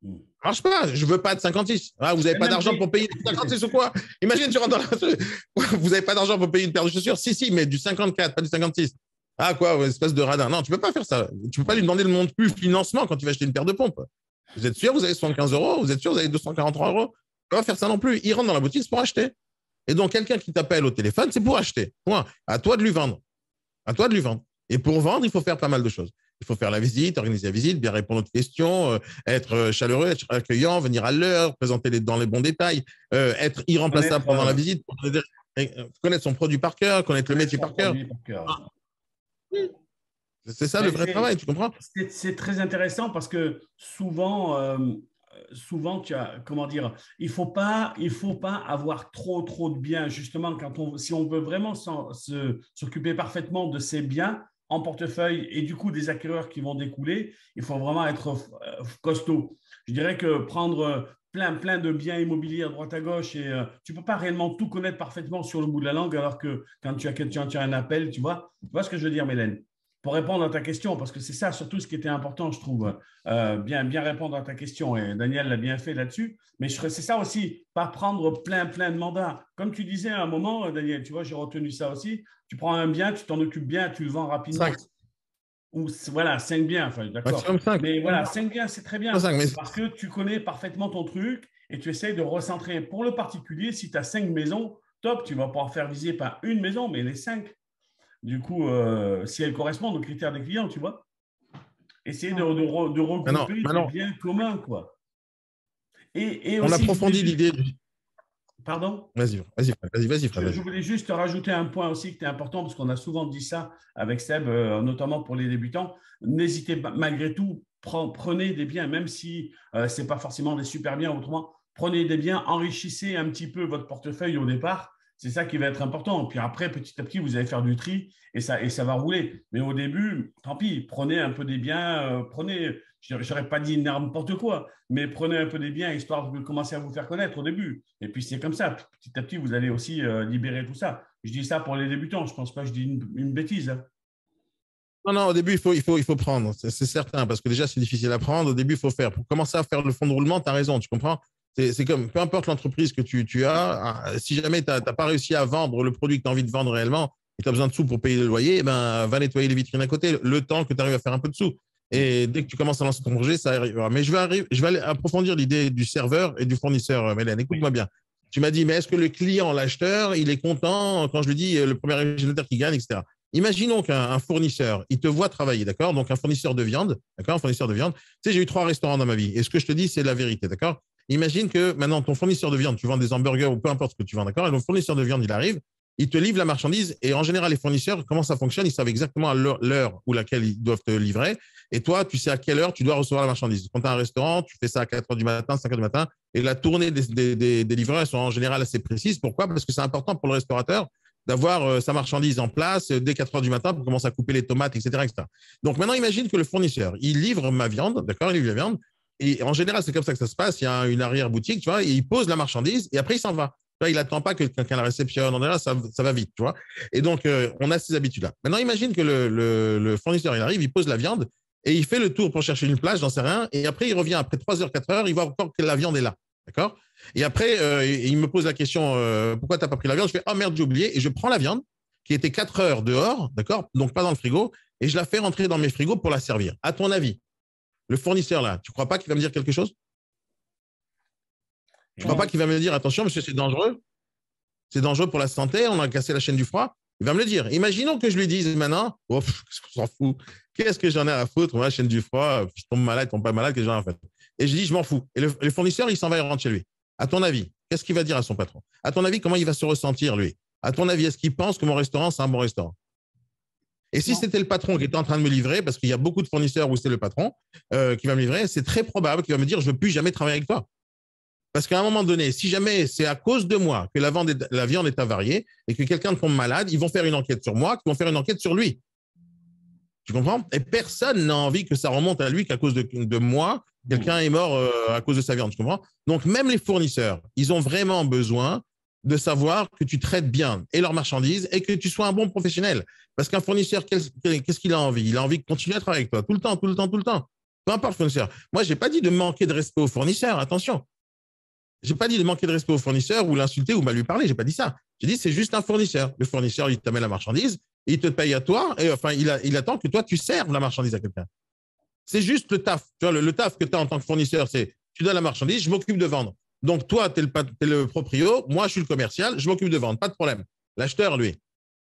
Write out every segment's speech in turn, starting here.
Mm. Ça marche pas. Je veux pas de 56. Ah, vous n'avez Et pas même d'argent pour payer du 56 ou quoi? Imagine, tu rentres dans la... Vous n'avez pas d'argent pour payer une paire de chaussures? Si, si, mais du 54, pas du 56. Ah, quoi, ouais, espèce de radin. Non, tu peux pas faire ça. Tu peux pas lui demander le montant plus financement quand tu vas acheter une paire de pompes. Vous êtes sûr, vous avez 75 euros? Vous êtes sûr, vous avez 243 euros? Tu peux pas faire ça non plus. Il rentre dans la boutique, c'est pour acheter. Et donc, quelqu'un qui t'appelle au téléphone, c'est pour acheter. Point. À toi de lui vendre. À toi de lui vendre. Et pour vendre, il faut faire pas mal de choses. Il faut faire la visite, organiser la visite, bien répondre aux questions, être chaleureux, être accueillant, venir à l'heure, présenter dans les bons détails, être irremplaçable connaître, pendant la visite, connaître son produit par cœur, connaître le connaître métier son par cœur. produit par cœur. C'est ça le Mais vrai travail, tu comprends? c'est très intéressant parce que souvent, souvent tu as, comment dire, il faut pas avoir trop de biens. Justement, si on veut vraiment s'occuper parfaitement de ces biens en portefeuille et du coup des acquéreurs qui vont découler, il faut vraiment être costaud. Je dirais que prendre plein de biens immobiliers à droite à gauche et tu peux pas réellement tout connaître parfaitement sur le bout de la langue alors que quand tu as un appel, tu vois ce que je veux dire, Mélène? Pour répondre à ta question, parce que c'est ça surtout ce qui était important, je trouve, bien répondre à ta question, et Daniel l'a bien fait là-dessus, mais c'est ça aussi, pas prendre plein de mandats. Comme tu disais à un moment, Daniel, tu vois, j'ai retenu ça aussi, tu prends un bien, tu t'en occupes bien, tu le vends 5. rapidement. Ou voilà, 5 biens, enfin, d'accord. Maximum 5. Mais voilà, 5 biens, c'est très Pas bien, 5, mais parce que tu connais parfaitement ton truc et tu essayes de recentrer. Pour le particulier, si tu as 5 maisons, top, tu vas pouvoir faire viser pas une maison, mais les 5. Du coup, si elles correspondent aux critères des clients, tu vois, essayer de maintenant, regrouper des maintenant, biens communs, quoi. Et on aussi, je voulais approfondit juste, l'idée. pardon, Vas-y, Fred, je vas-y. voulais juste rajouter un point aussi qui était important, parce qu'on a souvent dit ça avec Seb, notamment pour les débutants. N'hésitez pas, malgré tout, prenez des biens, même si ce n'est pas forcément des super biens, autrement, prenez des biens, enrichissez un petit peu votre portefeuille au départ. C'est ça qui va être important. Puis après, petit à petit, vous allez faire du tri et ça va rouler. Mais au début, tant pis, prenez un peu des biens, j'aurais pas dit n'importe quoi, mais prenez un peu des biens histoire de commencer à vous faire connaître au début. Et puis c'est comme ça, petit à petit, vous allez aussi libérer tout ça. Je dis ça pour les débutants, je ne pense pas que je dis une bêtise, hein. Non, non, au début, il faut prendre, c'est certain, parce que déjà, c'est difficile à prendre. Au début, il faut faire. Pour commencer à faire le fond de roulement, tu as raison, tu comprends? C'est comme, peu importe l'entreprise que tu as, si jamais tu n'as pas réussi à vendre le produit que tu as envie de vendre réellement et tu as besoin de sous pour payer le loyer, eh ben, va nettoyer les vitrines à côté, le temps que tu arrives à faire un peu de sous. Et dès que tu commences à lancer ton projet, ça arrivera. Mais je vais aller approfondir l'idée du serveur et du fournisseur, Mélène. Écoute-moi Oui. bien. Tu m'as dit, mais est-ce que le client, l'acheteur, il est content quand je lui dis le premier originateur qui gagne, etc. Imaginons qu'un fournisseur, il te voit travailler, d'accord? Donc, un fournisseur de viande, d'accord? Un fournisseur de viande. Tu sais, j'ai eu 3 restaurants dans ma vie. Et ce que je te dis, c'est la vérité, d'accord? Imagine que maintenant, ton fournisseur de viande, tu vends des hamburgers ou peu importe ce que tu vends, d'accord? Et le fournisseur de viande, il arrive, il te livre la marchandise. Et en général, les fournisseurs, comment ça fonctionne? Ils savent exactement l'heure où laquelle ils doivent te livrer. Et toi, tu sais à quelle heure tu dois recevoir la marchandise. Quand tu as un restaurant, tu fais ça à 4 heures du matin, 5 heures du matin. Et la tournée des livreurs, elles sont en général assez précises. Pourquoi? Parce que c'est important pour le restaurateur d'avoir sa marchandise en place dès 4 heures du matin pour commencer à couper les tomates, etc., etc. Donc maintenant, imagine que le fournisseur, il livre ma viande, d'accord, il livre la viande, et en général, c'est comme ça que ça se passe, il y a une arrière-boutique, tu vois, et il pose la marchandise, et après, il s'en va. Tu vois, il n'attend pas que quelqu'un la réceptionne, en général, ça va vite, tu vois. Et donc, on a ces habitudes-là. Maintenant, imagine que le fournisseur, il arrive, il pose la viande, et il fait le tour pour chercher une plage, j'en sais rien, et après, il revient après 3 heures, 4 heures, il voit encore que la viande est là, d'accord. Et après, il me pose la question pourquoi tu n'as pas pris la viande? Je fais oh merde, j'ai oublié. Et je prends la viande qui était 4 heures dehors, d'accord? Donc pas dans le frigo, et je la fais rentrer dans mes frigos pour la servir. À ton avis, le fournisseur là, tu ne crois pas qu'il va me dire quelque chose? Tu ne crois pas Non. qu'il va me dire attention, monsieur, c'est dangereux pour la santé, on a cassé la chaîne du froid? Il va me le dire. Imaginons que je lui dise maintenant oh, qu'est-ce qu'on s'en fout? Qu'est-ce que j'en ai à foutre? Moi, la chaîne du froid, je tombe malade, je tombe pas malade, que j'en ai à faire. Et je dis je m'en fous. Et le fournisseur, il s'en va, il rentre chez lui. À ton avis, qu'est-ce qu'il va dire à son patron? À ton avis, comment il va se ressentir, lui? À ton avis, est-ce qu'il pense que mon restaurant, c'est un bon restaurant? Et si Non. c'était le patron qui était en train de me livrer, parce qu'il y a beaucoup de fournisseurs où c'est le patron qui va me livrer, c'est très probable qu'il va me dire je ne veux plus jamais travailler avec toi. Parce qu'à un moment donné, si jamais c'est à cause de moi que la viande est avariée et que quelqu'un tombe malade, ils vont faire une enquête sur moi, ils vont faire une enquête sur lui. Tu comprends? Et personne n'a envie que ça remonte à lui qu'à cause de moi, quelqu'un est mort à cause de sa viande. Tu comprends? Donc, même les fournisseurs, ils ont vraiment besoin de savoir que tu traites bien et leurs marchandises et que tu sois un bon professionnel. Parce qu'un fournisseur, qu'est-ce qu'il a envie? Il a envie de continuer à travailler avec toi tout le temps, tout le temps, tout le temps. peu importe le fournisseur. Moi, je n'ai pas dit de manquer de respect au fournisseur, attention. Je n'ai pas dit de manquer de respect au fournisseur ou l'insulter ou mal lui parler, je n'ai pas dit ça. J'ai dit c'est juste un fournisseur. Le fournisseur, il t'amène la marchandise, il te paye à toi, et enfin, il attend que toi, tu serves la marchandise à quelqu'un. C'est juste le taf. Tu vois, le taf que tu as en tant que fournisseur, c'est tu donnes la marchandise, je m'occupe de vendre. Donc, toi, tu es le proprio, moi, je suis le commercial, je m'occupe de vendre, pas de problème. L'acheteur, lui,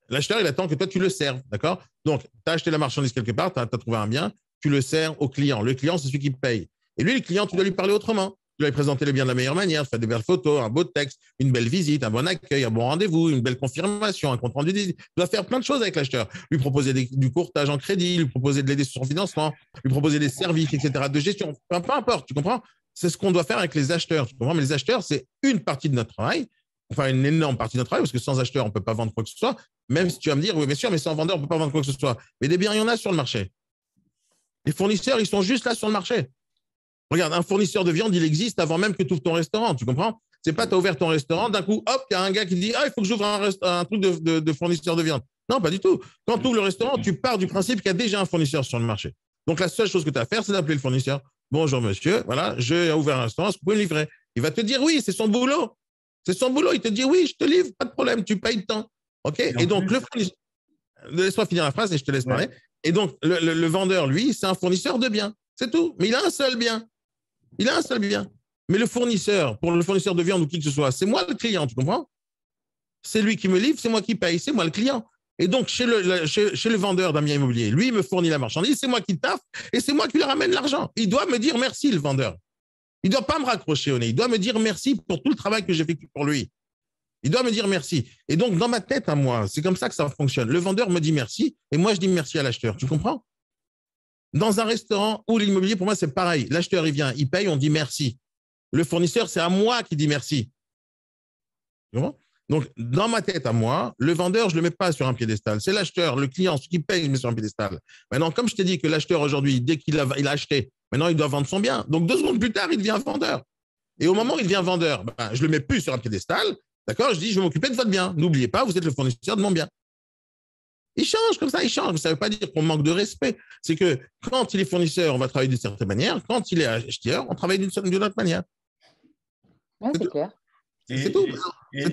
l'acheteur, il attend que toi, tu le serves, d'accord? Donc, tu as acheté la marchandise quelque part, tu as trouvé un bien, tu le sers au client. Le client, c'est celui qui paye. Et lui, le client, tu dois lui parler autrement. Tu dois lui présenter les biens de la meilleure manière, faire des belles photos, un beau texte, une belle visite, un bon accueil, un bon rendez-vous, une belle confirmation, un compte rendu. Tu dois faire plein de choses avec l'acheteur. Lui proposer du courtage en crédit, lui proposer de l'aider sur son financement, lui proposer des services, etc., de gestion. Peu importe, tu comprends? C'est ce qu'on doit faire avec les acheteurs. Tu comprends? Mais les acheteurs, c'est une partie de notre travail, enfin une énorme partie de notre travail, parce que sans acheteur, on ne peut pas vendre quoi que ce soit. Même si tu vas me dire, oui, bien sûr, mais sans vendeur, on ne peut pas vendre quoi que ce soit. Mais des biens, il y en a sur le marché. Les fournisseurs, ils sont juste là sur le marché. Regarde, un fournisseur de viande, il existe avant même que tu ouvres ton restaurant, tu comprends? C'est pas tu as ouvert ton restaurant, d'un coup, hop, il y a un gars qui dit, ah, il faut que j'ouvre un truc de fournisseur de viande. Non, pas du tout. Quand tu ouvres le restaurant, tu pars du principe qu'il y a déjà un fournisseur sur le marché. Donc, la seule chose que tu as à faire, c'est d'appeler le fournisseur. Bonjour, monsieur, voilà, j'ai ouvert un restaurant, est-ce que vous pouvez me livrer? Il va te dire oui, c'est son boulot. C'est son boulot. Il te dit oui, je te livre, pas de problème, tu payes le temps. OK? Et donc, le fournisseur, laisse-moi finir la phrase et je te laisse parler. Et donc, le vendeur, lui, c'est un fournisseur de biens. C'est tout. Mais il a un seul bien. Il a un seul bien. Mais le fournisseur, pour le fournisseur de viande ou qui que ce soit, c'est moi le client, tu comprends? C'est lui qui me livre, c'est moi qui paye, c'est moi le client. Et donc, chez le vendeur d'un bien immobilier, lui, il me fournit la marchandise, c'est moi qui taffe et c'est moi qui lui ramène l'argent. Il doit me dire merci, le vendeur. Il ne doit pas me raccrocher au nez. Il doit me dire merci pour tout le travail que j'ai fait pour lui. Il doit me dire merci. Et donc, dans ma tête, à moi, c'est comme ça que ça fonctionne. Le vendeur me dit merci et moi, je dis merci à l'acheteur. Tu comprends? Dans un restaurant ou l'immobilier, pour moi, c'est pareil. L'acheteur, il vient, il paye, on dit merci. Le fournisseur, c'est à moi qui dit merci. Tu comprends? Donc, dans ma tête à moi, le vendeur, je ne le mets pas sur un piédestal. C'est l'acheteur, le client, ce qui paye, je le mets sur un piédestal. Maintenant, comme je t'ai dit que l'acheteur, aujourd'hui, dès qu'il a acheté, maintenant, il doit vendre son bien. Donc, 2 secondes plus tard, il devient vendeur. Et au moment où il devient vendeur, je ne le mets plus sur un piédestal. D'accord? Je dis, je vais m'occuper de votre bien. N'oubliez pas, vous êtes le fournisseur de mon bien. Il change comme ça, il change. Ça ne veut pas dire qu'on manque de respect. C'est que quand il est fournisseur, on va travailler d'une certaine manière. Quand il est acheteur, on travaille d'une autre manière. Ouais, c'est clair. C'est tout. Et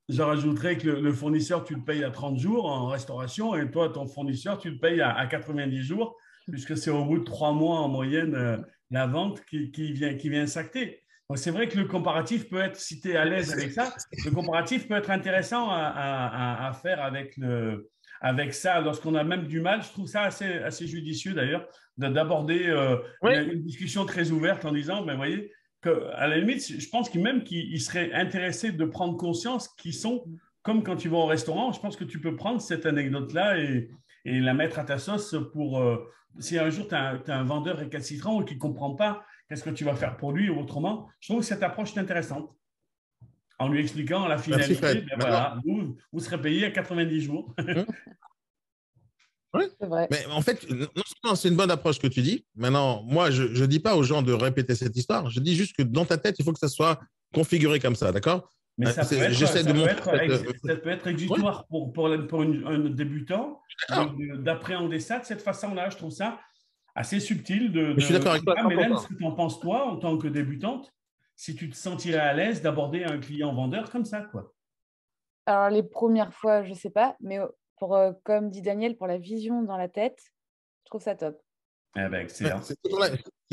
je rajouterais que le fournisseur, tu le payes à 30 jours en restauration et toi, ton fournisseur, tu le payes à 90 jours puisque c'est au bout de 3 mois en moyenne la vente qui vient s'acter. Donc, c'est vrai que le comparatif peut être, si tu es à l'aise avec ça, le comparatif peut être intéressant à faire avec ça. Lorsqu'on a même du mal, je trouve ça assez judicieux d'ailleurs, d'aborder une discussion très ouverte en disant, ben, vous voyez, qu'à la limite, je pense même qu'il serait intéressé de prendre conscience qu'ils sont comme quand tu vas au restaurant. Je pense que tu peux prendre cette anecdote-là et la mettre à ta sauce pour si un jour tu as un vendeur récalcitrant ou qui ne comprend pas qu'est-ce que tu vas faire pour lui ou autrement. Je trouve que cette approche est intéressante. En lui expliquant la finalité, ben voilà, vous serez payé à 90 jours. Oui, c'est vrai. Mais en fait, non seulement c'est une bonne approche que tu dis. Maintenant, moi, je ne dis pas aux gens de répéter cette histoire. Je dis juste que dans ta tête, il faut que ça soit configuré comme ça, d'accord? Mais ça peut être exutoire pour un débutant d'appréhender ça de cette façon-là. Je trouve ça assez subtil. Je suis d'accord avec toi. Mélène, ce que tu en penses, toi, en tant que débutante, si tu te sentirais à l'aise d'aborder un client vendeur comme ça, quoi? Alors, les premières fois, je ne sais pas, mais comme dit Daniel, pour la vision dans la tête, je trouve ça top. Eh ben, excellent. C'est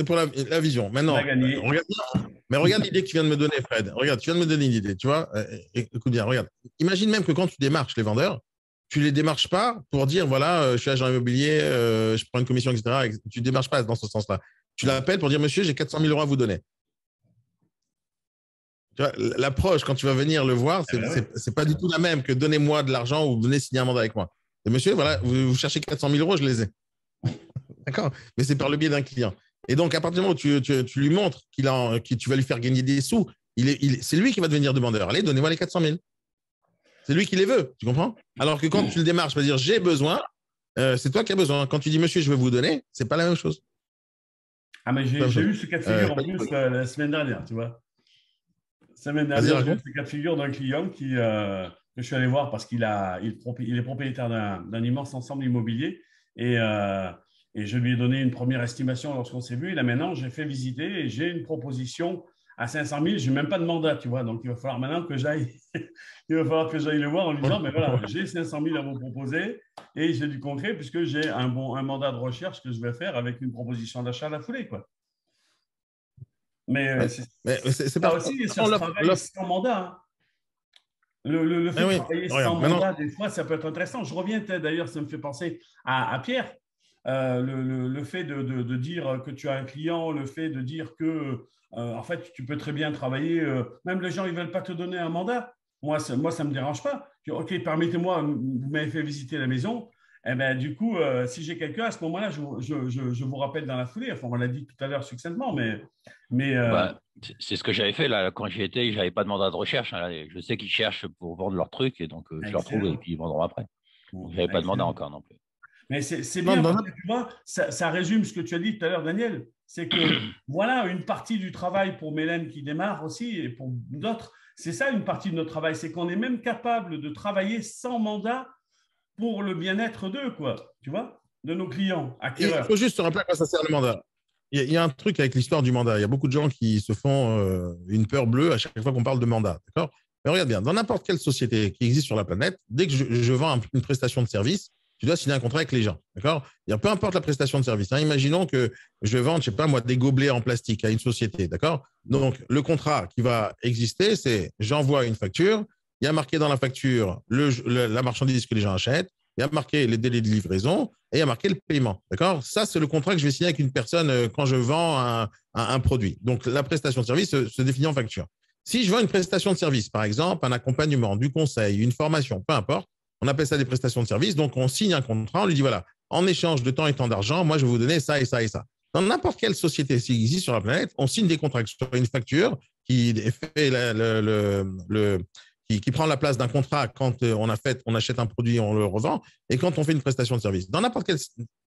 pour la vision. Maintenant, regarde l'idée que tu viens de me donner, Fred. Regarde, tu viens de me donner une idée, tu vois. Écoute bien, regarde. Imagine même que quand tu démarches les vendeurs, tu ne les démarches pas pour dire, voilà, je suis agent immobilier, je prends une commission, etc. Tu ne démarches pas dans ce sens-là. Tu l'appelles pour dire, monsieur, j'ai 400 000 € à vous donner. L'approche, quand tu vas venir le voir, c'est pas du tout la même que donnez-moi de l'argent ou venez signer un mandat avec moi. Et monsieur, voilà, vous cherchez 400 000 €, je les ai. D'accord? Mais c'est par le biais d'un client. Et donc, à partir du moment où tu lui montres que tu vas lui faire gagner des sous, c'est lui qui va devenir demandeur. Allez, donnez-moi les 400 000. C'est lui qui les veut, tu comprends? Alors que quand tu le démarches, tu vas dire j'ai besoin, c'est toi qui as besoin. Quand tu dis monsieur, je vais vous donner, c'est pas la même chose. Ah, mais j'ai eu ce cas de figure en plus la semaine dernière, tu vois. La semaine dernière, j'ai eu ce cas de figure d'un client que je suis allé voir parce qu'il est propriétaire d'un immense ensemble immobilier. Et Et je lui ai donné une première estimation lorsqu'on s'est vu. Et là, maintenant, j'ai fait visiter et j'ai une proposition à 500 000. Je n'ai même pas de mandat, tu vois. Donc, il va falloir maintenant que j'aille, il va falloir que j'aille le voir en lui disant, mais voilà, j'ai 500 000 à vous proposer et j'ai du concret puisque j'ai un mandat de recherche que je vais faire avec une proposition d'achat à la foulée, quoi. Mais c'est ça pas aussi, ça se travaille sans mandat, hein. Le fait de travailler sans mandat, des fois, ça peut être intéressant. Je reviens, d'ailleurs, ça me fait penser à Pierre. Le fait de dire que tu as un client, le fait de dire que, en fait, tu peux très bien travailler, même les gens, ils ne veulent pas te donner un mandat. Moi, ça ne me dérange pas. OK, permettez-moi, vous m'avez fait visiter la maison. Eh ben, du coup, si j'ai quelqu'un, à ce moment-là, je vous rappelle dans la foulée. Enfin, on l'a dit tout à l'heure succinctement, mais c'est ce que j'avais fait là quand j'y étais. J'avais pas de mandat de recherche, hein. Je sais qu'ils cherchent pour vendre leurs trucs et donc je leur trouve et puis ils vendront après. Donc, j'avais pas de mandat encore non plus. Mais c'est bien parce que tu vois, ça résume ce que tu as dit tout à l'heure, Daniel. C'est que voilà une partie du travail pour Mélène qui démarre aussi et pour d'autres. C'est ça une partie de notre travail, c'est qu'on est même capable de travailler sans mandat pour le bien-être d'eux, quoi. Tu vois, de nos clients acquéreurs. Il faut juste se rappeler à quoi ça sert le mandat. Il y a un truc avec l'histoire du mandat. Il y a beaucoup de gens qui se font une peur bleue à chaque fois qu'on parle de mandat. D'accord ? Mais regarde bien, dans n'importe quelle société qui existe sur la planète, dès que je vends une prestation de service, tu dois signer un contrat avec les gens. D'accord ? Peu importe la prestation de service. Hein, imaginons que je vende, je sais pas moi, des gobelets en plastique à une société. D'accord ? Donc, le contrat qui va exister, c'est j'envoie une facture. Il y a marqué dans la facture la marchandise que les gens achètent. Il y a marqué les délais de livraison et il y a marqué le paiement. D'accord ? Ça, c'est le contrat que je vais signer avec une personne quand je vends un produit. Donc, la prestation de service se définit en facture. Si je vends une prestation de service, par exemple, un accompagnement, du conseil, une formation, peu importe, on appelle ça des prestations de service. Donc, on signe un contrat, on lui dit, voilà, en échange de temps et temps d'argent, moi, je vais vous donner ça et ça et ça. Dans n'importe quelle société qui existe sur la planète, on signe des contrats sur une facture qui fait qui prend la place d'un contrat quand on achète un produit, on le revend, et quand on fait une prestation de service. Dans n'importe quel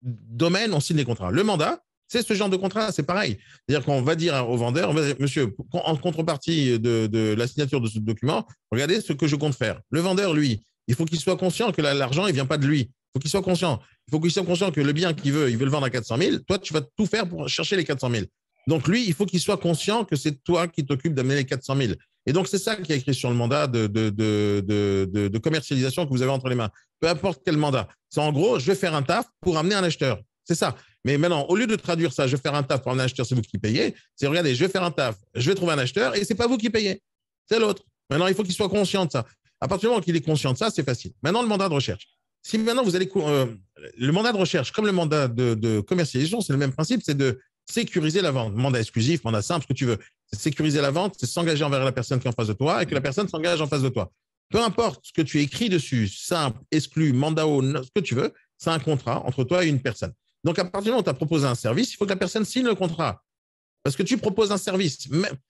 domaine, on signe des contrats. Le mandat, c'est ce genre de contrat, c'est pareil. C'est-à-dire qu'on va dire au vendeur, monsieur, en contrepartie de la signature de ce document, regardez ce que je compte faire. Le vendeur, lui, il faut qu'il soit conscient que l'argent, il ne vient pas de lui. Il faut qu'il soit conscient. Il faut qu'il soit conscient que le bien qu'il veut, il veut le vendre à 400 000. Toi, tu vas tout faire pour chercher les 400 000. Donc, lui, il faut qu'il soit conscient que c'est toi qui t'occupes d'amener les 400 000. Et donc, c'est ça qui est écrit sur le mandat de commercialisation que vous avez entre les mains. Peu importe quel mandat. C'est en gros, je vais faire un taf pour amener un acheteur. C'est ça. Mais maintenant, au lieu de traduire ça, je vais faire un taf pour amener un acheteur, c'est vous qui payez. C'est regardez, je vais faire un taf, je vais trouver un acheteur et c'est pas vous qui payez. C'est l'autre. Maintenant, il faut qu'il soit conscient de ça. À partir du moment qu'il est conscient de ça, c'est facile. Maintenant, le mandat de recherche. Si maintenant vous allez le mandat de recherche, comme le mandat de commercialisation, c'est le même principe, c'est de sécuriser la vente. Mandat exclusif, mandat simple, ce que tu veux. C'est sécuriser la vente, c'est s'engager envers la personne qui est en face de toi et que la personne s'engage en face de toi. Peu importe ce que tu écris dessus, simple, exclu, mandat haut, ce que tu veux, c'est un contrat entre toi et une personne. Donc, à partir du moment où tu as proposé un service, il faut que la personne signe le contrat. Parce que tu proposes un service.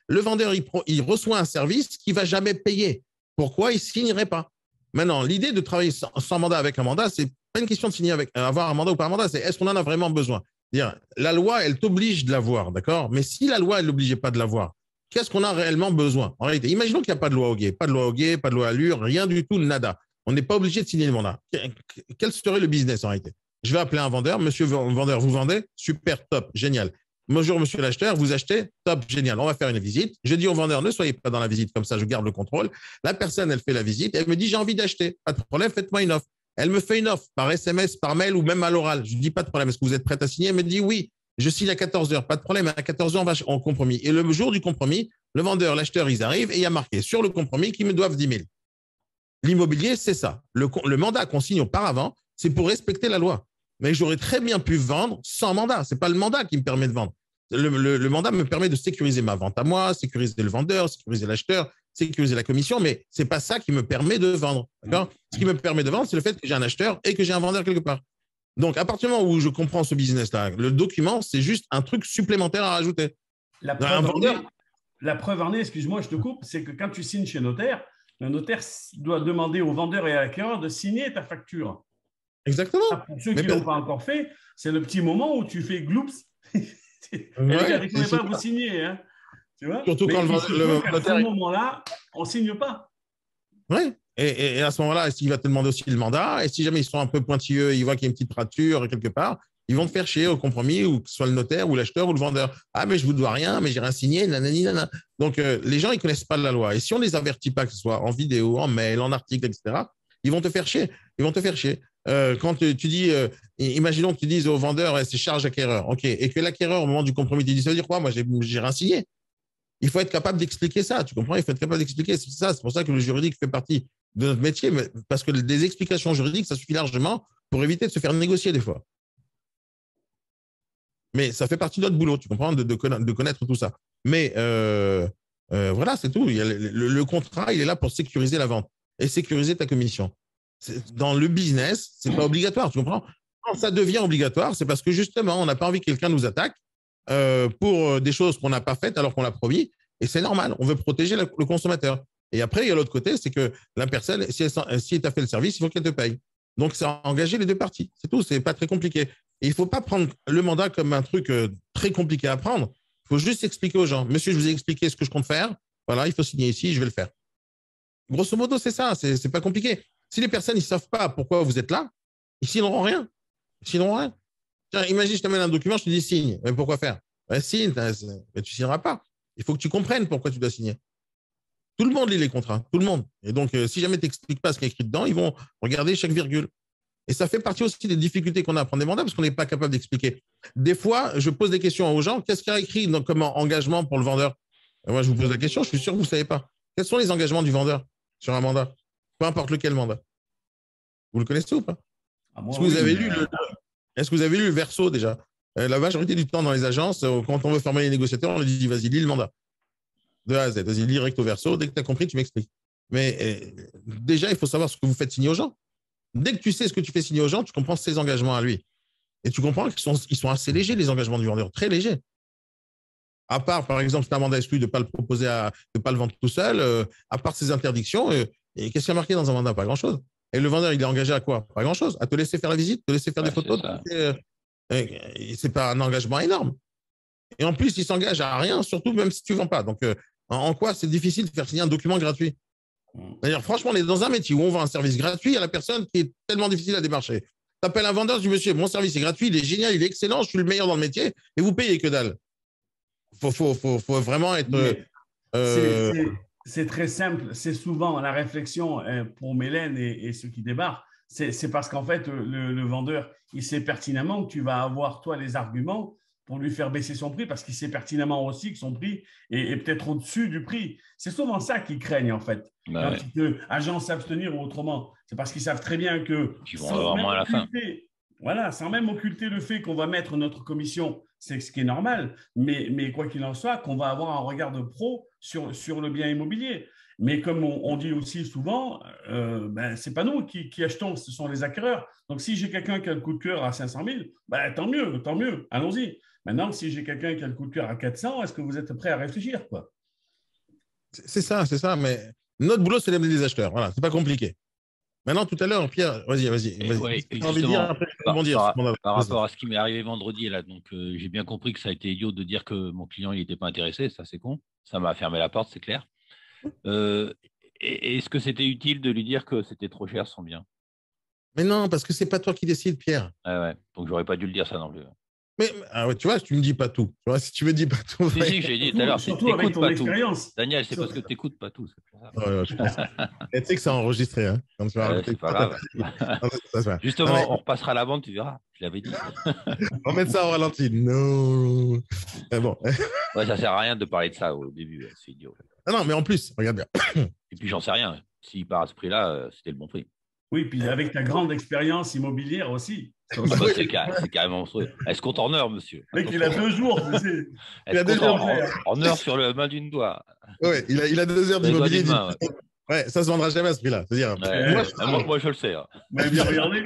Le vendeur, il reçoit un service qu'il ne va jamais payer. Pourquoi il ne signerait pas? Maintenant, l'idée de travailler sans mandat avec un mandat, ce n'est pas une question de signer avoir un mandat ou pas un mandat, c'est est-ce qu'on en a vraiment besoin? La loi, elle t'oblige de l'avoir, d'accord? Mais si la loi, elle n'obligeait pas de l'avoir, qu'est-ce qu'on a réellement besoin? En réalité, imaginons qu'il n'y a pas de loi au guet, pas de loi au guet, pas de loi Allure, rien du tout, nada. On n'est pas obligé de signer le mandat. Quel serait le business en réalité? Je vais appeler un vendeur. Monsieur le vendeur, vous vendez? Super, top, génial. Bonjour, monsieur l'acheteur, vous achetez? Top, génial. On va faire une visite. Je dis au vendeur, ne soyez pas dans la visite, comme ça, je garde le contrôle. La personne, elle fait la visite. Elle me dit, j'ai envie d'acheter. Pas de problème, faites-moi une offre. Elle me fait une offre par SMS, par mail ou même à l'oral. Je lui dis, pas de problème. Est-ce que vous êtes prête à signer? Elle me dit, oui. Je signe à 14 heures. Pas de problème. À 14 heures, on va en compromis. Et le jour du compromis, le vendeur, l'acheteur, ils arrivent et il y a marqué sur le compromis qu'ils me doivent 10 000. L'immobilier, c'est ça. Le mandat qu'on signe auparavant, c'est pour respecter la loi. Mais j'aurais très bien pu vendre sans mandat. Ce n'est pas le mandat qui me permet de vendre. Le mandat me permet de sécuriser ma vente à moi, sécuriser le vendeur, sécuriser l'acheteur, sécuriser la commission, mais ce n'est pas ça qui me permet de vendre. Ce qui me permet de vendre, c'est le fait que j'ai un acheteur et que j'ai un vendeur quelque part. Donc, à partir du moment où je comprends ce business-là, le document, c'est juste un truc supplémentaire à rajouter. La preuve en est, excuse-moi, je te coupe, c'est que quand tu signes chez notaire, le notaire doit demander au vendeur et à l'acquéreur de signer ta facture. Exactement. Pour ceux qui ne l'ont pas encore fait, c'est le petit moment où tu fais gloops. Ouais, il ne pas vous signer. Hein, tu vois. Surtout quand le notaire. À ce moment-là, on ne signe pas. Oui. Et à ce moment-là, est-ce qu'il va te demander aussi le mandat? Et si jamais ils sont un peu pointilleux, ils voient qu'il y a une petite rature quelque part, Ils vont te faire chier au compromis, ou que ce soit le notaire, ou l'acheteur, ou le vendeur. Ah, mais je vous dois rien, mais j'ai rien signé, nanani, nanana. Donc, les gens, ils connaissent pas la loi. Et si on les avertit pas, que ce soit en vidéo, en mail, en article, etc., ils vont te faire chier. Ils vont te faire chier. Quand tu dis, imaginons que tu dises au vendeur, c'est charge acquéreur, ok, et que l'acquéreur, au moment du compromis, tu dis, ça veut dire quoi? Moi, j'ai rien signé. Il faut être capable d'expliquer ça, tu comprends? Il faut être capable d'expliquer ça. C'est pour ça que le juridique fait partie de notre métier, parce que des explications juridiques, ça suffit largement pour éviter de se faire négocier des fois. Mais ça fait partie de notre boulot, tu comprends, de connaître tout ça. Mais voilà, c'est tout. Le contrat, il est là pour sécuriser la vente et sécuriser ta commission. Dans le business, c'est pas obligatoire, tu comprends? Quand ça devient obligatoire, c'est parce que justement, on n'a pas envie que quelqu'un nous attaque pour des choses qu'on n'a pas faites alors qu'on l'a promis. Et c'est normal, on veut protéger le consommateur. Et après, il y a l'autre côté, c'est que la personne, si elle t'a fait le service, il faut qu'elle te paye. Donc, c'est engager les deux parties. C'est tout, c'est pas très compliqué. Et il ne faut pas prendre le mandat comme un truc très compliqué à prendre. Il faut juste expliquer aux gens. Monsieur, je vous ai expliqué ce que je compte faire. Voilà, il faut signer ici, je vais le faire. Grosso modo, c'est ça, c'est pas compliqué. Si les personnes ne savent pas pourquoi vous êtes là, ils ne signeront rien. Ils signeront rien. Tiens, imagine, je t'amène un document, je te dis signe. Mais pourquoi faire? Signe, mais tu ne signeras pas. Il faut que tu comprennes pourquoi tu dois signer. Tout le monde lit les contrats, tout le monde. Et donc, si jamais tu n'expliques pas ce qui est écrit dedans, ils vont regarder chaque virgule. Et ça fait partie aussi des difficultés qu'on a à prendre des mandats parce qu'on n'est pas capable d'expliquer. Des fois, je pose des questions aux gens. Qu'est-ce qu'il y a écrit comme engagement pour le vendeur? Et moi, je vous pose la question, je suis sûr que vous ne savez pas. Quels sont les engagements du vendeur sur un mandat? Peu importe lequel mandat. Vous le connaissez ou pas? Est-ce que vous avez lu le verso déjà? La majorité du temps dans les agences, quand on veut former les négociateurs, on leur dit vas-y, lis le mandat. De A à Z. Vas-y, lis recto verso. Dès que tu as compris, tu m'expliques. Mais déjà, il faut savoir ce que vous faites signer aux gens. Dès que tu sais ce que tu fais signer aux gens, tu comprends ses engagements à lui. Et tu comprends qu'ils sont assez légers, les engagements du vendeur, très légers. À part, par exemple, si tu as un mandat exclu de ne pas le proposer, de ne pas le vendre tout seul, à part ces interdictions, et qu'est-ce qu'il y a marqué dans un mandat? Pas grand-chose. Et le vendeur, il est engagé à quoi? Pas grand-chose. À te laisser faire la visite, te laisser faire des photos. C'est pas un engagement énorme. Et en plus, il s'engage à rien, surtout même si tu ne vends pas. Donc, en quoi c'est difficile de faire signer un document gratuit? D'ailleurs, franchement, on est dans un métier où on vend un service gratuit à la personne qui est tellement difficile à démarcher. Tu appelles un vendeur, tu dis monsieur, mon service est gratuit, il est génial, il est excellent, je suis le meilleur dans le métier, et vous payez que dalle. Faut vraiment être. C'est très simple. C'est souvent la réflexion pour Mélène et ceux qui débarquent. C'est parce qu'en fait, le vendeur, il sait pertinemment que tu vas avoir, toi, les arguments pour lui faire baisser son prix parce qu'il sait pertinemment aussi que son prix est peut-être au-dessus du prix. C'est souvent ça qu'ils craignent, en fait. Bah que agents s'abstenir ou autrement. C'est parce qu'ils savent très bien que ils vont avoir moins à la fin. Voilà, sans même occulter le fait qu'on va mettre notre commission, c'est ce qui est normal, mais quoi qu'il en soit, qu'on va avoir un regard de pro sur le bien immobilier. Mais comme on dit aussi souvent, ce n'est pas nous qui achetons, ce sont les acquéreurs. Donc, si j'ai quelqu'un qui a le coup de cœur à 500 000, tant mieux, allons-y. Maintenant, si j'ai quelqu'un qui a le coup de cœur à 400, est-ce que vous êtes prêt à réfléchir, quoi? C'est ça, mais notre boulot, c'est d'amener des acheteurs. Voilà, c'est pas compliqué. Maintenant, tout à l'heure, Pierre, vas-y. Ouais, par rapport à ce qui m'est arrivé vendredi, là, donc j'ai bien compris que ça a été idiot de dire que mon client n'était pas intéressé, ça c'est con. Ça m'a fermé la porte, c'est clair. Est-ce que c'était utile de lui dire que c'était trop cher son bien? Mais non, parce que c'est pas toi qui décides, Pierre. Ouais, donc j'aurais pas dû le dire ça non plus. Mais tu vois, tu me dis pas tout. Tu vois, si tu me dis pas tout. Si, j'ai dit tout à l'heure, surtout avec ton expérience. Daniel, c'est parce que tu n'écoutes pas tout. Je pense. Et tu sais que c'est enregistré. Hein, quand tu vas c'est pas grave. Justement, on repassera la bande, tu verras. Je l'avais dit. On va mettre ça en ralenti. Non. Bon. Ouais, ça sert à rien de parler de ça au début. C'est idiot. Non, mais en plus, regarde bien. Et puis, j'en sais rien. S'il part à ce prix-là, c'était le bon prix. Oui, puis avec ta grande expérience immobilière aussi. C'est carrément monstrueux. Elle se compte en heures, monsieur. Mec, il a 2 jours. Il a 2 jours. En heures sur le main d'une doigt. Oui, il a 2 heures d'immobilier. Ouais, ça se vendra jamais à ce prix-là. C'est-à-dire, moi, je le sais. Hein. Mais bien regardé.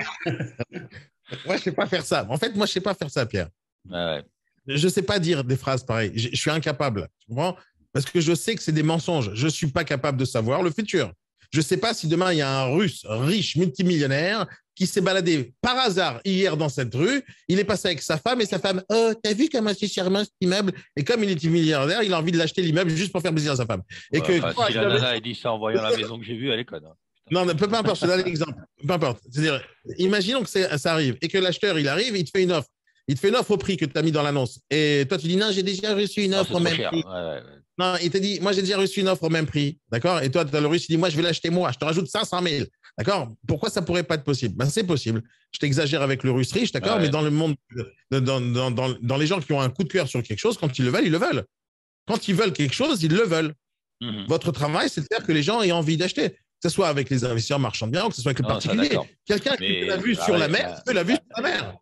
Moi, je sais pas faire ça. En fait, moi, je sais pas faire ça, Pierre. Ouais. Je sais pas dire des phrases pareilles. Je suis incapable. Tu comprends? Parce que je sais que c'est des mensonges. Je suis pas capable de savoir le futur. Je sais pas si demain, il y a un Russe riche, multimillionnaire, qui s'est baladé par hasard hier dans cette rue. Il est passé avec sa femme et sa femme, oh, t'as vu comment c'est charmant cet immeuble? Et comme il est milliardaire, il a envie de l'acheter l'immeuble juste pour faire plaisir à sa femme. Et si la nana dit ça en voyant la maison que j'ai vue, elle est conne. Hein. Non, peu importe, je te donne l'exemple. Peu importe. C'est-à-dire, imaginons que ça arrive et que l'acheteur, il arrive, il te fait une offre. Il te fait une offre au prix que tu as mis dans l'annonce. Et toi, tu dis, non, j'ai déjà reçu une offre au même prix. Non, il te dit, moi, j'ai déjà reçu une offre au même prix. D'accord? Et toi, tu as le russe, il dit, moi, je vais l'acheter moi. Je te rajoute 500 000. D'accord? Pourquoi ça ne pourrait pas être possible? Ben, c'est possible. Je t'exagère avec le russe riche, d'accord? Mais dans le monde, dans les gens qui ont un coup de cœur sur quelque chose, quand ils le veulent, ils le veulent. Quand ils veulent quelque chose, ils le veulent. Votre travail, c'est de faire que les gens aient envie d'acheter. Que ce soit avec les investisseurs marchands de biens ou que ce soit avec le particulier. Quelqu'un qui fait la vue sur la mer, fait la vue sur la mer.